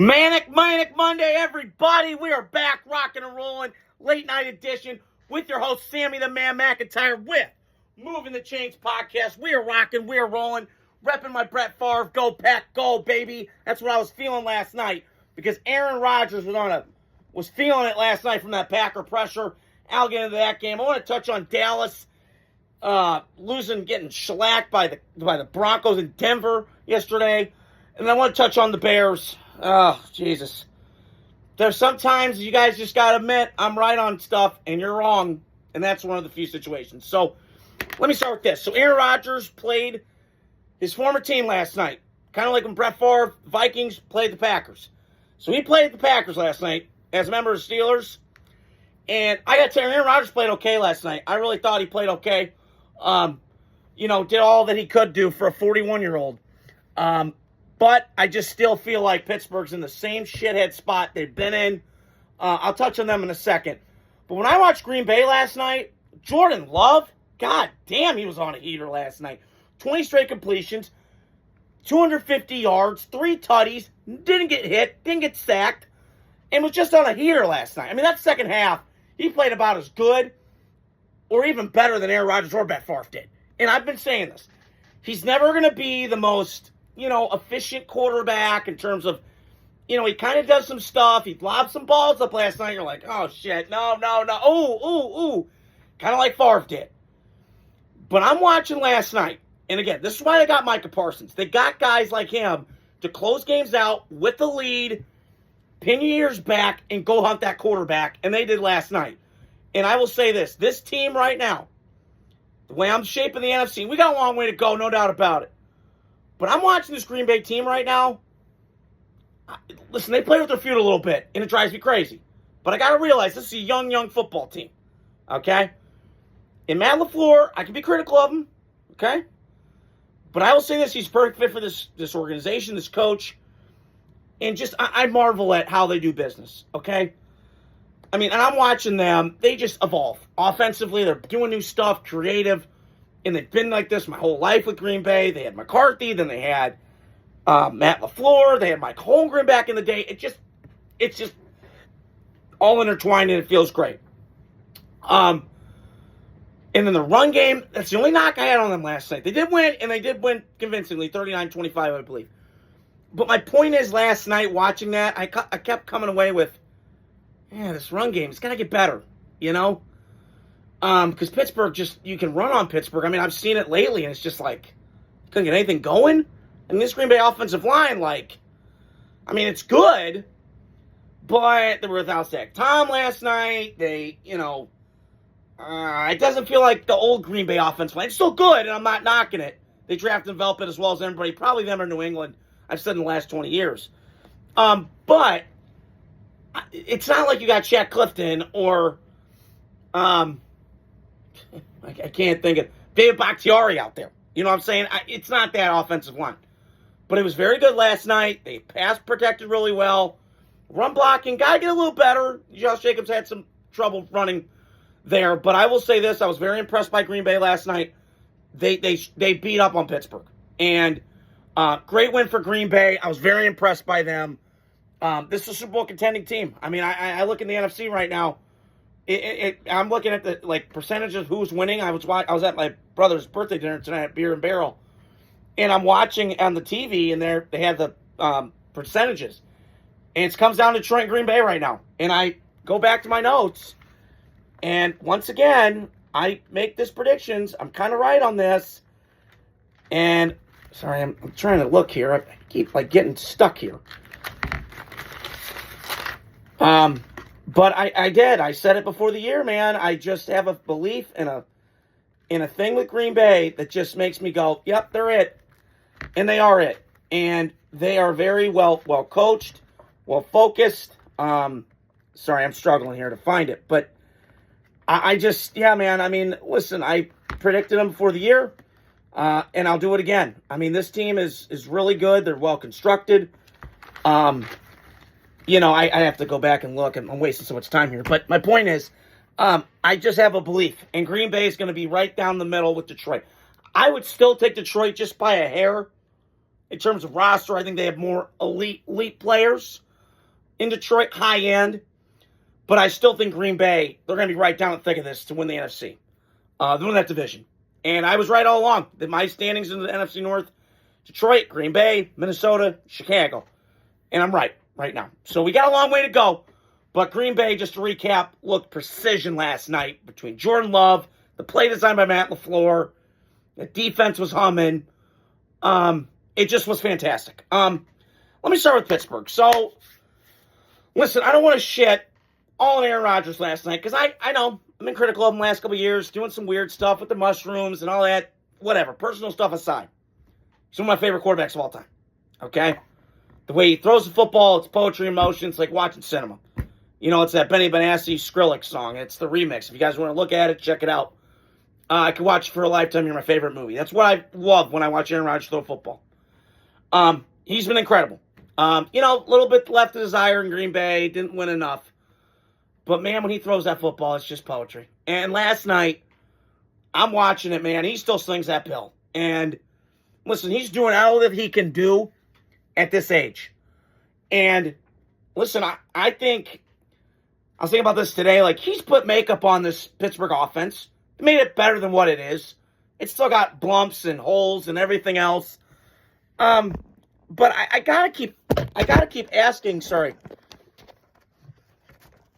Manic Monday, everybody. We are back rocking and rolling. Late night edition with your host, Sammy the Man McIntyre with Moving the Chains podcast. We are rocking, we are rolling, repping my Brett Favre, go Pack, go baby. That's what I was feeling last night because Aaron Rodgers was feeling it last night from that Packer pressure. I'll get into that game. I want to touch on Dallas getting shellacked by the Broncos in Denver yesterday. And I want to touch on the Bears. Oh, Jesus. There's sometimes you guys just got to admit I'm right on stuff and you're wrong. And that's one of the few situations. So let me start with this. So Aaron Rodgers played his former team last night. Kind of like when Brett Favre, Vikings, played the Packers. So he played the Packers last night as a member of the Steelers. And I got to tell you, Aaron Rodgers played okay last night. I really thought he played okay. Did all that he could do for a 41-year-old. But I just still feel like Pittsburgh's in the same shithead spot they've been in. I'll touch on them in a second. But when I watched Green Bay last night, Jordan Love, god damn, he was on a heater last night. 20 straight completions, 250 yards, 3 tutties, didn't get hit, didn't get sacked, and was just on a heater last night. I mean, that second half, he played about as good or even better than Aaron Rodgers or Brett Favre did. And I've been saying this. He's never going to be the most efficient quarterback in terms of, he kind of does some stuff. He lobbed some balls up last night. You're like, oh, shit, no. Ooh. Kind of like Favre did. But I'm watching last night. And again, this is why they got Micah Parsons. They got guys like him to close games out with the lead, pin your ears back, and go hunt that quarterback. And they did last night. And I will say this team right now, the way I'm shaping the NFC, we got a long way to go, no doubt about it. But I'm watching this Green Bay team right now. Listen, they play with their feet a little bit, and it drives me crazy. But I got to realize this is a young football team, okay? And Matt LaFleur, I can be critical of him, okay? But I will say this, he's perfect fit for this organization, this coach. And just, I marvel at how they do business, okay? I mean, and I'm watching them. They just evolve. Offensively, they're doing new stuff, creative. And they've been like this my whole life with Green Bay. They had McCarthy, then they had Matt LaFleur, they had Mike Holmgren back in the day. It's just all intertwined and it feels great. And then the run game, that's the only knock I had on them last night. They did win, and they did win convincingly, 39-25, I believe. But my point is, last night watching that, I kept coming away with, this run game, it's got to get better, Because Pittsburgh you can run on Pittsburgh. I mean, I've seen it lately, and it's just like, couldn't get anything going. And this Green Bay offensive line, it's good, but they were without Zach Tom last night. They, it doesn't feel like the old Green Bay offensive line. It's still good, and I'm not knocking it. They draft and develop it as well as everybody, probably them or New England, I've said in the last 20 years. But it's not like you got Shaq Clifton or, I can't think of David Bakhtiari out there. You know what I'm saying? It's not that offensive line. But it was very good last night. They pass protected really well. Run blocking, got to get a little better. Josh Jacobs had some trouble running there. But I will say this. I was very impressed by Green Bay last night. They beat up on Pittsburgh. And great win for Green Bay. I was very impressed by them. This is a Super Bowl contending team. I mean, I look in the NFC right now. I'm looking at the percentage of who's winning. I was at my brother's birthday dinner tonight at Beer and Barrel, and I'm watching on the TV, and they have the percentages, and it comes down to Detroit and Green Bay right now. And I go back to my notes, and once again, I make this predictions. I'm kind of right on this, and sorry, I'm trying to look here. I keep getting stuck here. But I did. I said it before the year, man. I just have a belief in a thing with Green Bay that just makes me go, yep, they're it. And they are it. And they are very well coached, well focused. Sorry, I'm struggling here to find it. But man, I mean, listen, I predicted them before the year, and I'll do it again. I mean, this team is really good. They're well constructed. I have to go back and look. I'm wasting so much time here. But my point is, I just have a belief. And Green Bay is going to be right down the middle with Detroit. I would still take Detroit just by a hair. In terms of roster, I think they have more elite players. in Detroit, high end. But I still think Green Bay, they're going to be right down the thick of this to win the NFC. To win that division. And I was right all along. That my standings in the NFC North, Detroit, Green Bay, Minnesota, Chicago. And I'm right now. So we got a long way to go. But Green Bay, just to recap, looked precision last night between Jordan Love, the play designed by Matt LaFleur, the defense was humming. It just was fantastic. Let me start with Pittsburgh. So, listen, I don't want to shit all on Aaron Rodgers last night because I know I've been critical of him the last couple of years, doing some weird stuff with the mushrooms and all that. Whatever, personal stuff aside. He's one of my favorite quarterbacks of all time. Okay? The way he throws the football, it's poetry in motion. It's like watching cinema. You know, it's that Benny Benassi Skrillex song. It's the remix. If you guys want to look at it, check it out. I could watch it for a lifetime. You're my favorite movie. That's what I love when I watch Aaron Rodgers throw football. He's been incredible. A little bit left to desire in Green Bay. Didn't win enough. But, man, when he throws that football, it's just poetry. And last night, I'm watching it, man. He still slings that pill. And, listen, he's doing all that he can do at this age. And, listen, I think, I was thinking about this today, like, he's put makeup on this Pittsburgh offense. Made it better than what it is. It's still got blumps and holes and everything else. But I gotta keep asking. Sorry,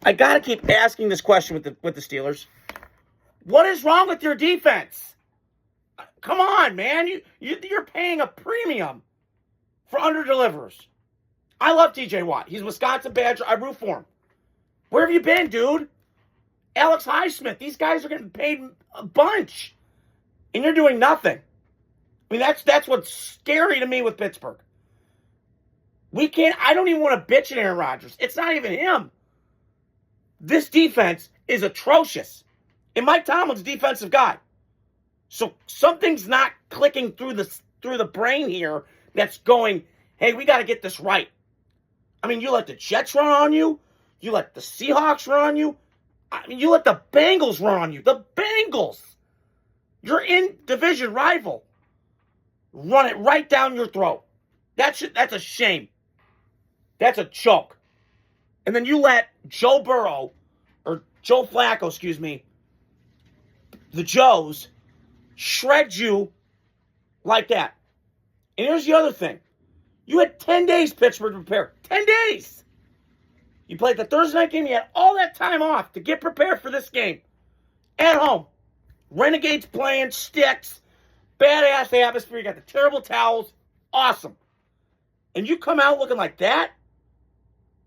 I gotta keep asking this question with the Steelers. What is wrong with your defense? Come on, man. You're paying a premium for underdelivers. I love TJ Watt. He's a Wisconsin Badger. I root for him. Where have you been, dude? Alex Highsmith. These guys are getting paid a bunch. And you're doing nothing. I mean, that's what's scary to me with Pittsburgh. I don't even want to bitch at Aaron Rodgers. It's not even him. This defense is atrocious. And Mike Tomlin's a defensive guy. So something's not clicking through the brain here that's going, hey, we got to get this right. I mean, you let the Jets run on you. You let the Seahawks run on you. I mean, you let the Bengals run on you. The Bengals. Your in-division rival. Run it right down your throat. That's a shame. That's a choke. And then you let Joe Flacco, the Joes, shred you like that. And here's the other thing. You had 10 days, Pittsburgh, to prepare. 10 days. You played the Thursday night game. You had all that time off to get prepared for this game. At home. Renegades playing, sticks, badass atmosphere. You got the terrible towels. Awesome. And you come out looking like that?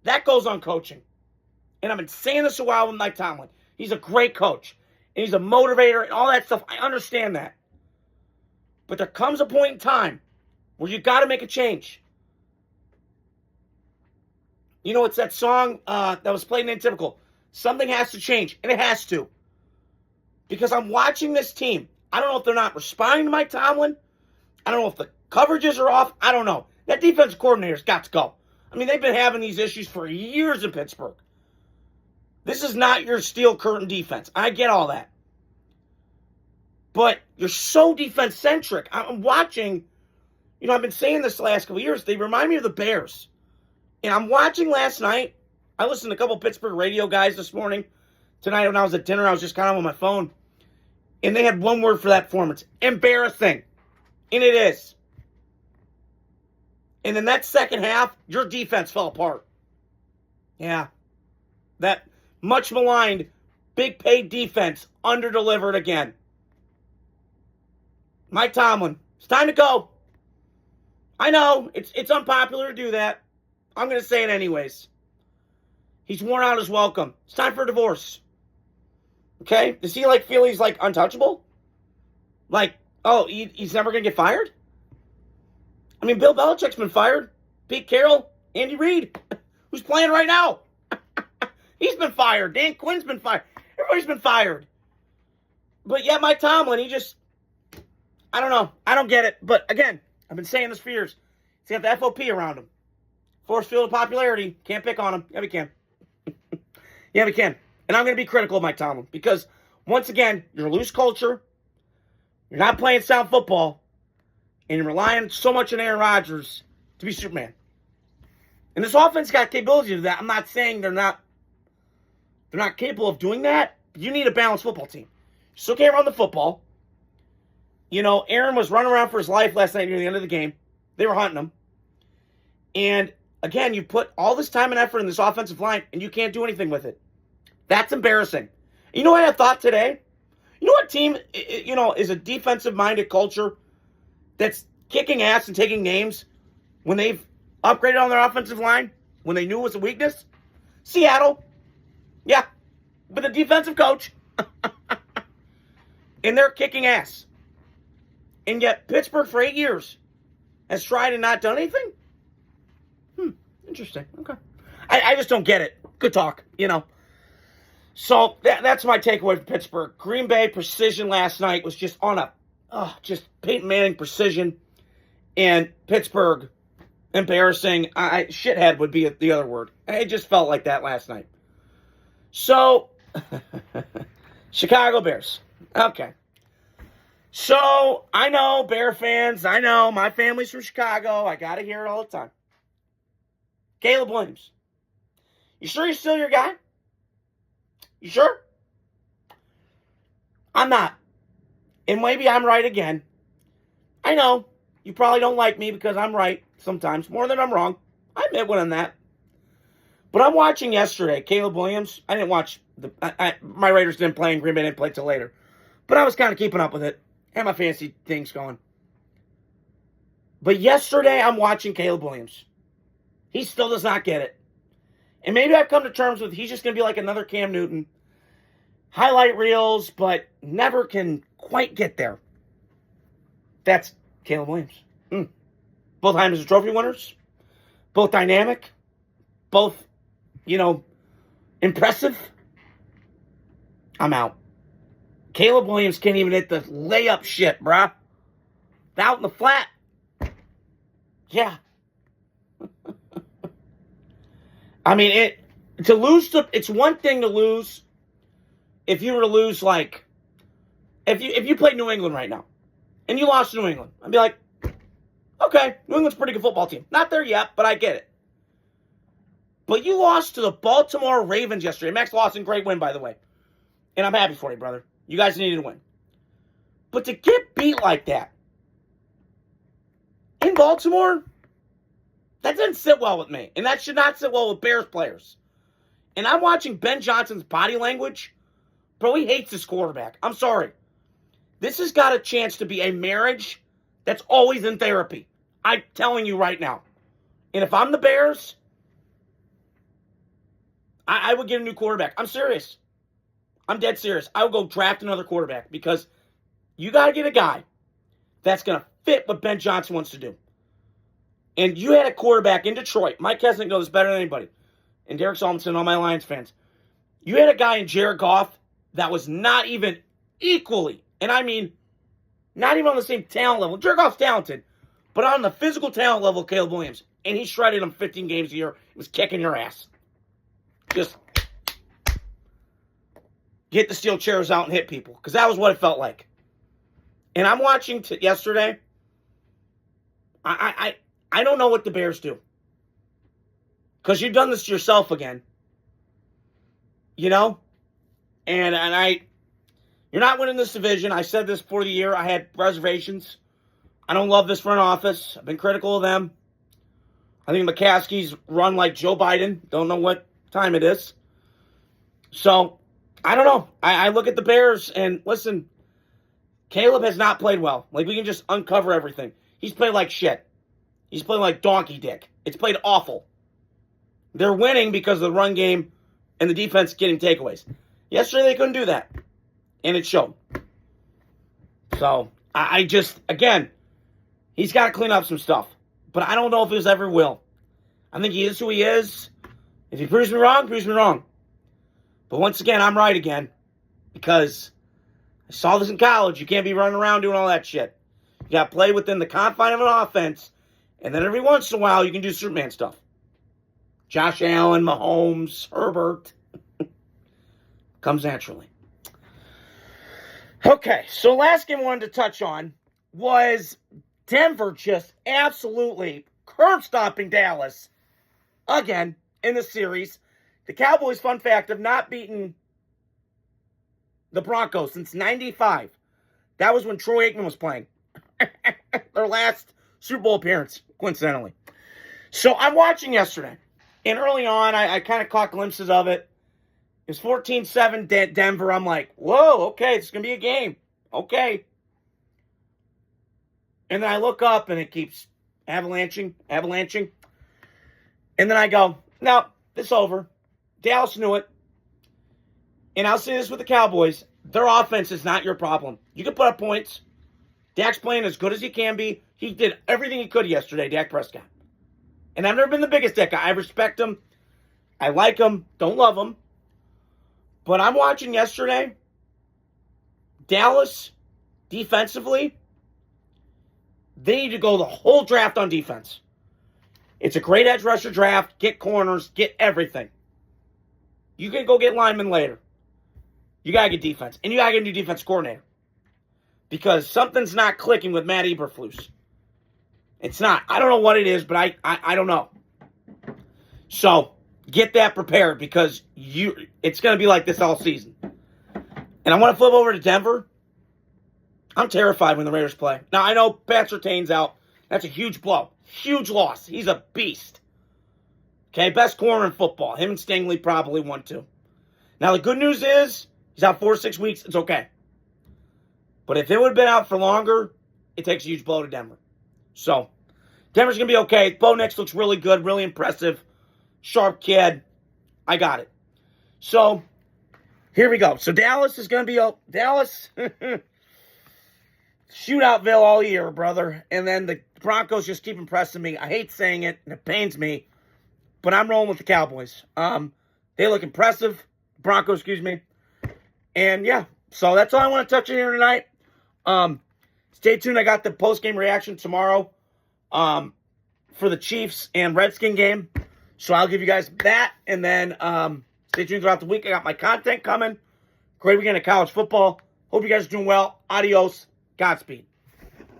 That goes on coaching. And I've been saying this a while with Mike Tomlin. He's a great coach. And he's a motivator and all that stuff. I understand that. But there comes a point in time where you got to make a change. You know, it's that song that was played in Atypical. Something has to change, and it has to. Because I'm watching this team. I don't know if they're not responding to Mike Tomlin. I don't know if the coverages are off. I don't know. That defensive coordinator's got to go. I mean, they've been having these issues for years in Pittsburgh. This is not your steel curtain defense. I get all that. But you're so defense-centric. I'm watching, I've been saying this the last couple of years. They remind me of the Bears. And I'm watching last night. I listened to a couple of Pittsburgh radio guys this morning. Tonight when I was at dinner, I was just kind of on my phone. And they had one word for that performance. Embarrassing. And it is. And in that second half, your defense fell apart. Yeah. That much maligned, big paid defense underdelivered again. Mike Tomlin, it's time to go. I know, it's unpopular to do that. I'm going to say it anyways. He's worn out his welcome. It's time for a divorce. Okay? Does he feel he's untouchable? He's never going to get fired? I mean, Bill Belichick's been fired. Pete Carroll, Andy Reid, who's playing right now. He's been fired. Dan Quinn's been fired. Everybody's been fired. But yeah, Mike Tomlin, I don't know. I don't get it. But again, I've been saying this for years. He's got the FOP around him. Force field of popularity. Can't pick on him. Yeah, we can. Yeah, we can. And I'm going to be critical of Mike Tomlin because, once again, you're a loose culture. You're not playing sound football. And you're relying so much on Aaron Rodgers to be Superman. And this offense got capability to do that. I'm not saying they're not capable of doing that. You need a balanced football team. You still can't run the football. You know, Aaron was running around for his life last night near the end of the game. They were hunting him. And, again, you put all this time and effort in this offensive line, and you can't do anything with it. That's embarrassing. You know what I thought today? You know what team, is a defensive-minded culture that's kicking ass and taking names when they've upgraded on their offensive line, when they knew it was a weakness? Seattle. Yeah. With a defensive coach. And they're kicking ass. And yet Pittsburgh for 8 years has tried and not done anything? Interesting. Okay. I just don't get it. Good talk, So that's my takeaway from Pittsburgh. Green Bay precision last night was just on just Peyton Manning precision. And Pittsburgh embarrassing. Shithead would be the other word. It just felt like that last night. So, Chicago Bears. Okay. So, I know, Bear fans, I know, my family's from Chicago. I got to hear it all the time. Caleb Williams. You sure you're still your guy? You sure? I'm not. And maybe I'm right again. I know, you probably don't like me because I'm right sometimes, more than I'm wrong. I admit when I'm that. But I'm watching yesterday, Caleb Williams. I didn't watch, my Raiders didn't play and Green Bay didn't play till later. But I was kind of keeping up with it. Had my fantasy things going. But yesterday, I'm watching Caleb Williams. He still does not get it. And maybe I've come to terms with he's just going to be like another Cam Newton. Highlight reels, but never can quite get there. That's Caleb Williams. Both Heisman Trophy winners. Both dynamic. Both, impressive. I'm out. Caleb Williams can't even hit the layup shit, bruh. Out in the flat. Yeah. I mean, it's one thing to lose if you were to lose, like, if you played New England right now, and you lost to New England, I'd be like, okay, New England's a pretty good football team. Not there yet, but I get it. But you lost to the Baltimore Ravens yesterday. Max Lawson, great win, by the way. And I'm happy for you, brother. You guys needed to win. But to get beat like that in Baltimore, that didn't sit well with me. And that should not sit well with Bears players. And I'm watching Ben Johnson's body language. Bro, he hates his quarterback. I'm sorry. This has got a chance to be a marriage that's always in therapy. I'm telling you right now. And if I'm the Bears, I would get a new quarterback. I'm serious. I'm dead serious. I would go draft another quarterback because you got to get a guy that's going to fit what Ben Johnson wants to do. And you had a quarterback in Detroit. Mike Kesnick knows better than anybody. And Derek Solomon, all my Lions fans. You had a guy in Jared Goff that was not even equally, and I mean not even on the same talent level. Jared Goff's talented, but on the physical talent level of Caleb Williams. And he shredded him 15 games a year. He was kicking your ass. Just get the steel chairs out and hit people. Because that was what it felt like. And I'm watching yesterday. I don't know what the Bears do. Because you've done this to yourself again. And you're not winning this division. I said this before the year. I had reservations. I don't love this front office. I've been critical of them. I think McCaskey's run like Joe Biden. Don't know what time it is. So, I don't know. I look at the Bears and listen, Caleb has not played well. Like, we can just uncover everything. He's played like shit. He's played like donkey dick. It's played awful. They're winning because of the run game and the defense getting takeaways. Yesterday, they couldn't do that. And it showed. So, I just, again, he's got to clean up some stuff. But I don't know if he ever will. I think he is who he is. If he proves me wrong, proves me wrong. But once again, I'm right again. Because I saw this in college. You can't be running around doing all that shit. You got to play within the confine of an offense. And then every once in a while, you can do Superman stuff. Josh Allen, Mahomes, Herbert. Comes naturally. Okay, so last game I wanted to touch on was Denver just absolutely curb-stomping Dallas again in the series. The Cowboys, fun fact, have not beaten the Broncos since '95. That was when Troy Aikman was playing. Their last Super Bowl appearance, coincidentally. So I'm watching yesterday. And early on, I kind of caught glimpses of it. It was 14-7 Denver. I'm like, whoa, okay, it's going to be a game. Okay. And then I look up and it keeps avalanching. And then I go, no, it's over. Dallas knew it. And I'll say this with the Cowboys. Their offense is not your problem. You can put up points. Dak's playing as good as he can be. He did everything he could yesterday, Dak Prescott. And I've never been the biggest Dak guy. I respect him. I like him. Don't love him. But I'm watching yesterday. Dallas, defensively, they need to go the whole draft on defense. It's a great edge rusher draft. Get corners. Get everything. You can go get linemen later. You got to get defense. And you got to get a new defense coordinator. Because something's not clicking with Matt Eberflus. It's not. I don't know what it is, but I don't know. So, get that prepared because it's going to be like this all season. And I want to flip over to Denver. I'm terrified when the Raiders play. Now, I know Pat Surtain's out. That's a huge blow. Huge loss. He's a beast. Okay, best corner in football. Him and Stingley probably won too. Now, the good news is he's out 4 to 6 weeks. It's okay. But if it would have been out for longer, it takes a huge blow to Denver. So, Denver's going to be okay. Bo Nix looks really good, really impressive. Sharp kid. I got it. So, here we go. So, Dallas is going to be Dallas. Shootoutville all year, brother. And then the Broncos just keep impressing me. I hate saying it, and it pains me. But I'm rolling with the Cowboys. They look impressive. Broncos, excuse me. And, yeah. So, that's all I want to touch on here tonight. Stay tuned. I got the post-game reaction tomorrow for the Chiefs and Redskin game. So I'll give you guys that. And then stay tuned throughout the week. I got my content coming. Great weekend of college football. Hope you guys are doing well. Adios. Godspeed.